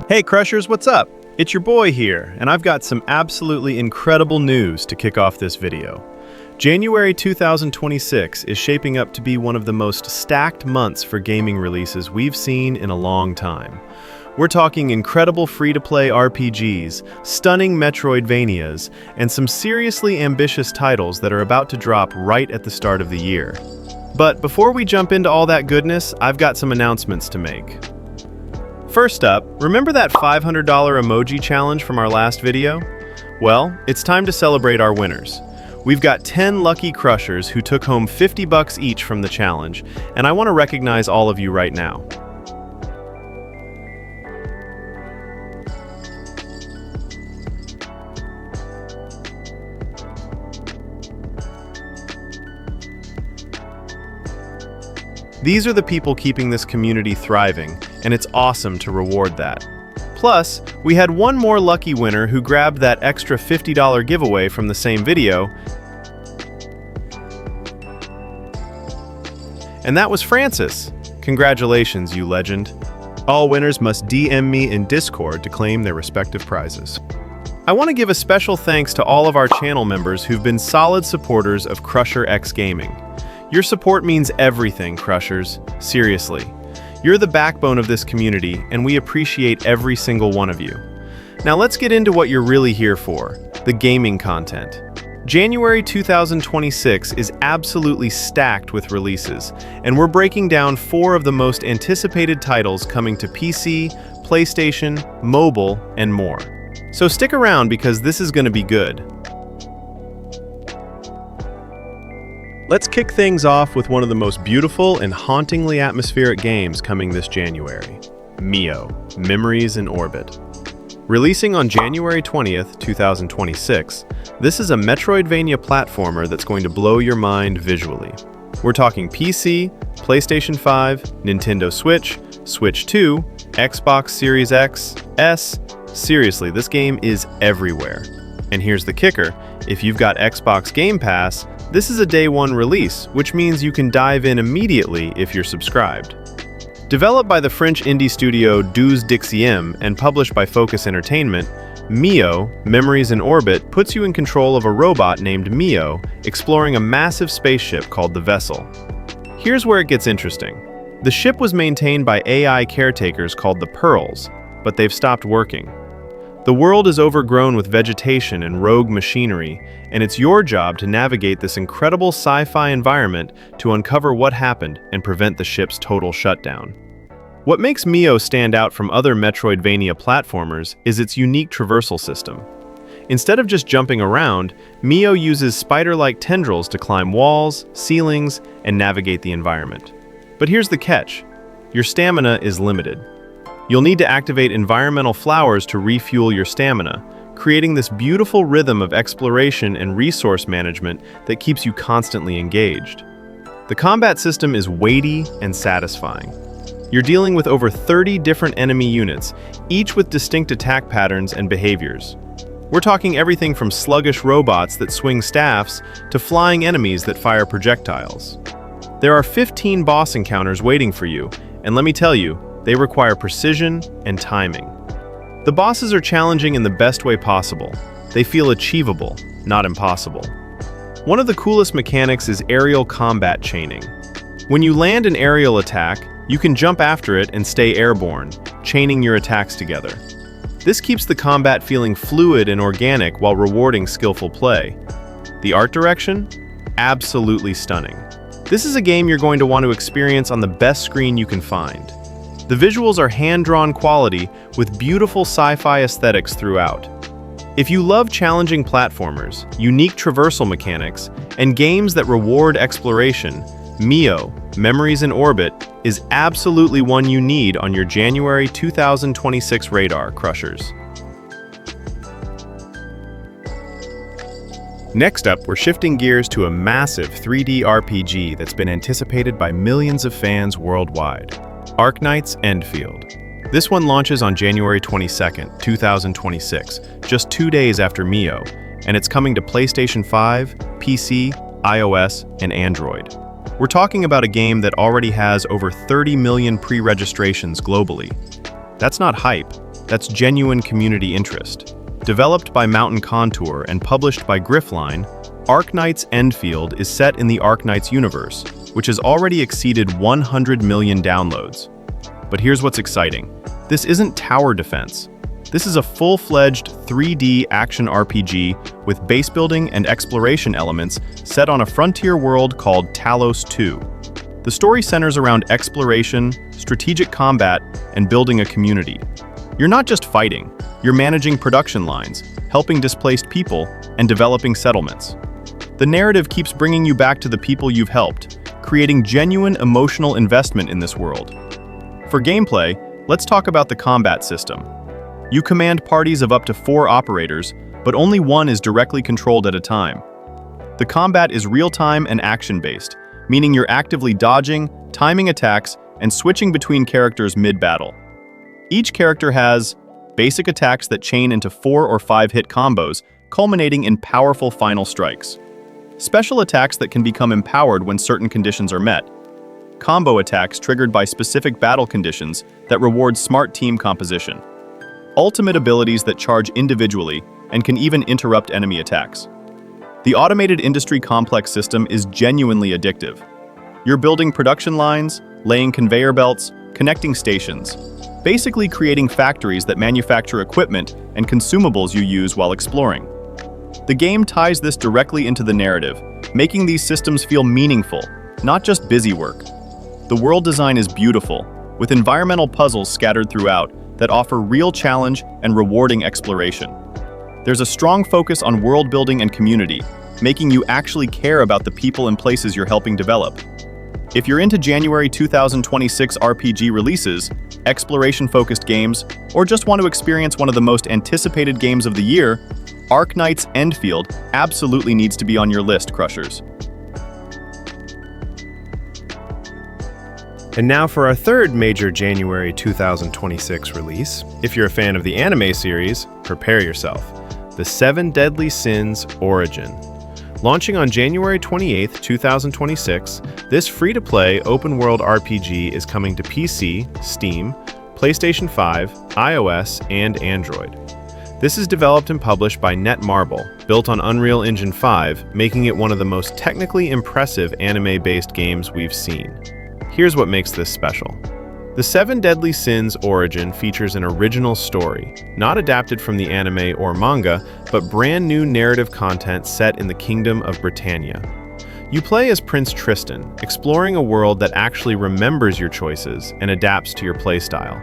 Hey Crushers, what's up? It's your boy here, and I've got some absolutely incredible news to kick off this video. January 2026 is shaping up to be one of the most stacked months for gaming releases we've seen in a long time. We're talking incredible free-to-play RPGs, stunning Metroidvanias, and some seriously ambitious titles that are about to drop right at the start of the year. But before we jump into all that goodness, I've got some announcements to make. First up, remember that $500 emoji challenge from our last video? Well, it's time to celebrate our winners. We've got 10 lucky crushers who took home $50 each from the challenge, and I want to recognize all of you right now. These are the people keeping this community thriving, and it's awesome to reward that. Plus, we had one more lucky winner who grabbed that extra $50 giveaway from the same video, and that was Francis. Congratulations, you legend. All winners must DM me in Discord to claim their respective prizes. I want to give a special thanks to all of our channel members who've been solid supporters of Crusher X Gaming. Your support means everything, Crushers. Seriously. You're the backbone of this community, and we appreciate every single one of you. Now let's get into what you're really here for, the gaming content. January 2026 is absolutely stacked with releases, and we're breaking down 4 of the most anticipated titles coming to PC, PlayStation, mobile, and more. So stick around because this is going to be good. Let's kick things off with one of the most beautiful and hauntingly atmospheric games coming this January, MIO, Memories in Orbit. Releasing on January 20th, 2026, this is a Metroidvania platformer that's going to blow your mind visually. We're talking PC, PlayStation 5, Nintendo Switch, Switch 2, Xbox Series X, S. Seriously, this game is everywhere. And here's the kicker, if you've got Xbox Game Pass, this is a day one release, which means you can dive in immediately if you're subscribed. Developed by the French indie studio 12 Dixième and published by Focus Entertainment, MIO, Memories in Orbit, puts you in control of a robot named MIO, exploring a massive spaceship called the Vessel. Here's where it gets interesting. The ship was maintained by AI caretakers called the Pearls, but they've stopped working. The world is overgrown with vegetation and rogue machinery, and it's your job to navigate this incredible sci-fi environment to uncover what happened and prevent the ship's total shutdown. What makes MIO stand out from other Metroidvania platformers is its unique traversal system. Instead of just jumping around, MIO uses spider-like tendrils to climb walls, ceilings, and navigate the environment. But here's the catch. Your stamina is limited. You'll need to activate environmental flowers to refuel your stamina, creating this beautiful rhythm of exploration and resource management that keeps you constantly engaged. The combat system is weighty and satisfying. You're dealing with over 30 different enemy units, each with distinct attack patterns and behaviors. We're talking everything from sluggish robots that swing staffs to flying enemies that fire projectiles. There are 15 boss encounters waiting for you, and let me tell you, they require precision and timing. The bosses are challenging in the best way possible. They feel achievable, not impossible. One of the coolest mechanics is aerial combat chaining. When you land an aerial attack, you can jump after it and stay airborne, chaining your attacks together. This keeps the combat feeling fluid and organic while rewarding skillful play. The art direction? Absolutely stunning. This is a game you're going to want to experience on the best screen you can find. The visuals are hand-drawn quality with beautiful sci-fi aesthetics throughout. If you love challenging platformers, unique traversal mechanics, and games that reward exploration, MIO, Memories in Orbit, is absolutely one you need on your January 2026 radar, Crushers. Next up, we're shifting gears to a massive 3D RPG that's been anticipated by millions of fans worldwide. Arknights Endfield. This one launches on January 22nd, 2026, just 2 days after MIO, and it's coming to PlayStation 5, PC, iOS, and Android. We're talking about a game that already has over 30 million pre-registrations globally. That's not hype, That's genuine community interest. Developed by Mountain Contour and published by Griffline, Arknights Endfield is set in the Arknights universe, which has already exceeded 100 million downloads. But here's what's exciting. This isn't tower defense. This is a full-fledged 3D action RPG with base building and exploration elements set on a frontier world called Talos 2. The story centers around exploration, strategic combat, and building a community. You're not just fighting, you're managing production lines, helping displaced people, and developing settlements. The narrative keeps bringing you back to the people you've helped, creating genuine emotional investment in this world. For gameplay, let's talk about the combat system. You command parties of up to 4 operators, but only one is directly controlled at a time. The combat is real-time and action-based, meaning you're actively dodging, timing attacks, and switching between characters mid-battle. Each character has basic attacks that chain into 4 or 5 hit combos, culminating in powerful final strikes. Special attacks that can become empowered when certain conditions are met. Combo attacks triggered by specific battle conditions that reward smart team composition. Ultimate abilities that charge individually and can even interrupt enemy attacks. The automated industry complex system is genuinely addictive. You're building production lines, laying conveyor belts, connecting stations, basically creating factories that manufacture equipment and consumables you use while exploring. The game ties this directly into the narrative, making these systems feel meaningful, not just busy work. The world design is beautiful, with environmental puzzles scattered throughout that offer real challenge and rewarding exploration. There's a strong focus on world building and community, making you actually care about the people and places you're helping develop. If you're into January 2026 RPG releases, exploration-focused games, or just want to experience one of the most anticipated games of the year, Arknights Endfield absolutely needs to be on your list, Crushers. And now for our third major January 2026 release. If you're a fan of the anime series, prepare yourself. The 7 Deadly Sins Origin. Launching on January 28, 2026, this free-to-play open-world RPG is coming to PC, Steam, PlayStation 5, iOS, and Android. This is developed and published by Netmarble, built on Unreal Engine 5, making it one of the most technically impressive anime-based games we've seen. Here's what makes this special. The 7 Deadly Sins Origin features an original story, not adapted from the anime or manga, but brand new narrative content set in the Kingdom of Britannia. You play as Prince Tristan, exploring a world that actually remembers your choices and adapts to your playstyle.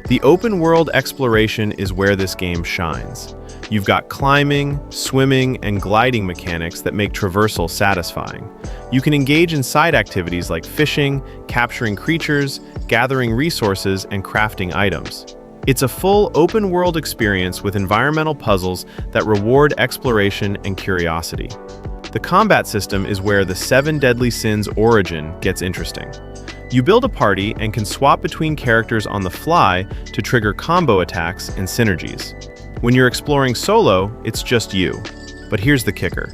The open-world exploration is where this game shines. You've got climbing, swimming, and gliding mechanics that make traversal satisfying. You can engage in side activities like fishing, capturing creatures, gathering resources, and crafting items. It's a full open-world experience with environmental puzzles that reward exploration and curiosity. The combat system is where the 7 Deadly Sins Origin gets interesting. You build a party and can swap between characters on the fly to trigger combo attacks and synergies. When you're exploring solo, it's just you. But here's the kicker.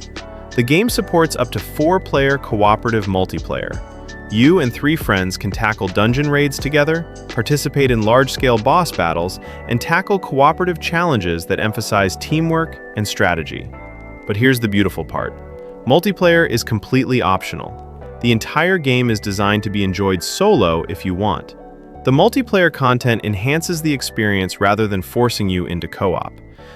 The game supports up to 4-player cooperative multiplayer. You and 3 friends can tackle dungeon raids together, participate in large-scale boss battles, and tackle cooperative challenges that emphasize teamwork and strategy. But here's the beautiful part. Multiplayer is completely optional. The entire game is designed to be enjoyed solo if you want. The multiplayer content enhances the experience rather than forcing you into co-op.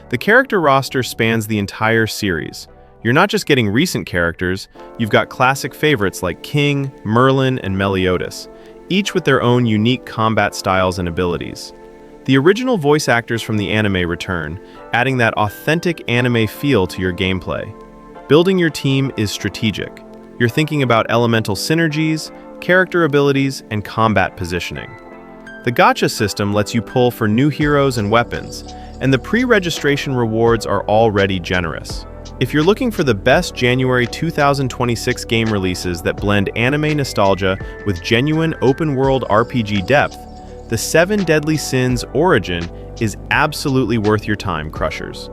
The character roster spans the entire series. You're not just getting recent characters, you've got classic favorites like King, Merlin, and Meliodas, each with their own unique combat styles and abilities. The original voice actors from the anime return, adding that authentic anime feel to your gameplay. Building your team is strategic. You're thinking about elemental synergies, character abilities, and combat positioning. The gacha system lets you pull for new heroes and weapons, and the pre-registration rewards are already generous. If you're looking for the best January 2026 game releases that blend anime nostalgia with genuine open-world RPG depth, the 7 Deadly Sins Origin is absolutely worth your time, Crushers.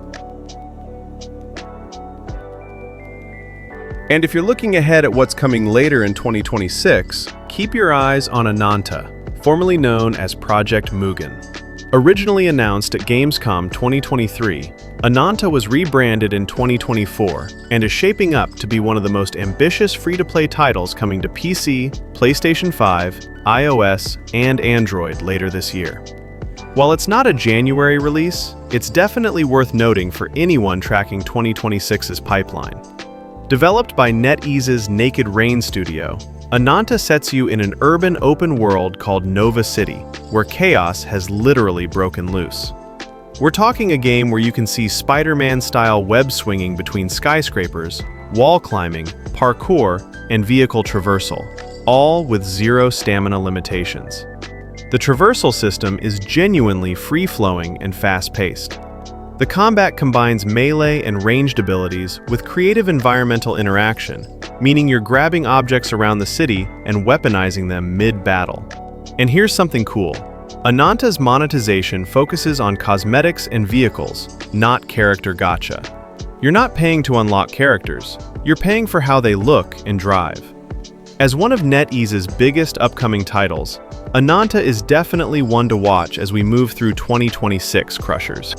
And if you're looking ahead at what's coming later in 2026, keep your eyes on Ananta, formerly known as Project Mugen. Originally announced at Gamescom 2023, Ananta was rebranded in 2024 and is shaping up to be one of the most ambitious free-to-play titles coming to PC, PlayStation 5, iOS, and Android later this year. While it's not a January release, it's definitely worth noting for anyone tracking 2026's pipeline. Developed by NetEase's Naked Rain studio, Ananta sets you in an urban open world called Nova City, where chaos has literally broken loose. We're talking a game where you can see Spider-Man-style web swinging between skyscrapers, wall climbing, parkour, and vehicle traversal, all with zero stamina limitations. The traversal system is genuinely free-flowing and fast-paced. The combat combines melee and ranged abilities with creative environmental interaction, meaning you're grabbing objects around the city and weaponizing them mid-battle. And here's something cool. Ananta's monetization focuses on cosmetics and vehicles, not character gacha. You're not paying to unlock characters, you're paying for how they look and drive. As one of NetEase's biggest upcoming titles, Ananta is definitely one to watch as we move through 2026, Crushers.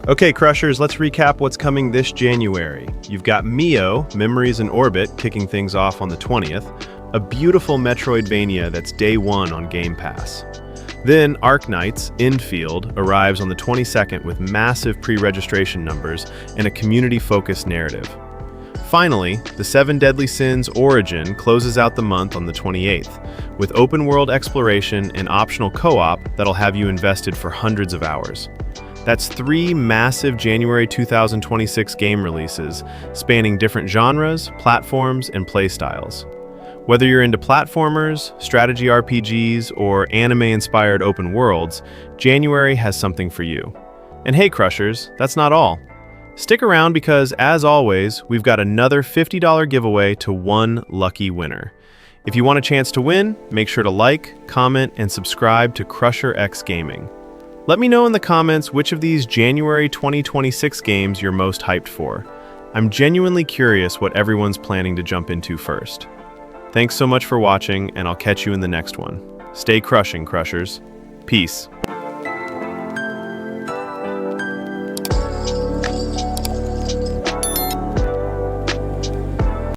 Okay, Crushers, let's recap what's coming this January. You've got MIO, Memories in Orbit, kicking things off on the 20th, a beautiful Metroidvania that's day one on Game Pass. Then Arknights, Endfield, arrives on the 22nd with massive pre-registration numbers and a community-focused narrative. Finally, the Seven Deadly Sins Origin closes out the month on the 28th, with open-world exploration and optional co-op that'll have you invested for hundreds of hours. That's 3 massive January 2026 game releases spanning different genres, platforms, and playstyles. Whether you're into platformers, strategy RPGs, or anime-inspired open worlds, January has something for you. And hey, Crushers, that's not all. Stick around because, as always, we've got another $50 giveaway to one lucky winner. If you want a chance to win, make sure to like, comment, and subscribe to Crusher X Gaming. Let me know in the comments which of these January 2026 games you're most hyped for. I'm genuinely curious what everyone's planning to jump into first. Thanks so much for watching, and I'll catch you in the next one. Stay crushing, Crushers. Peace.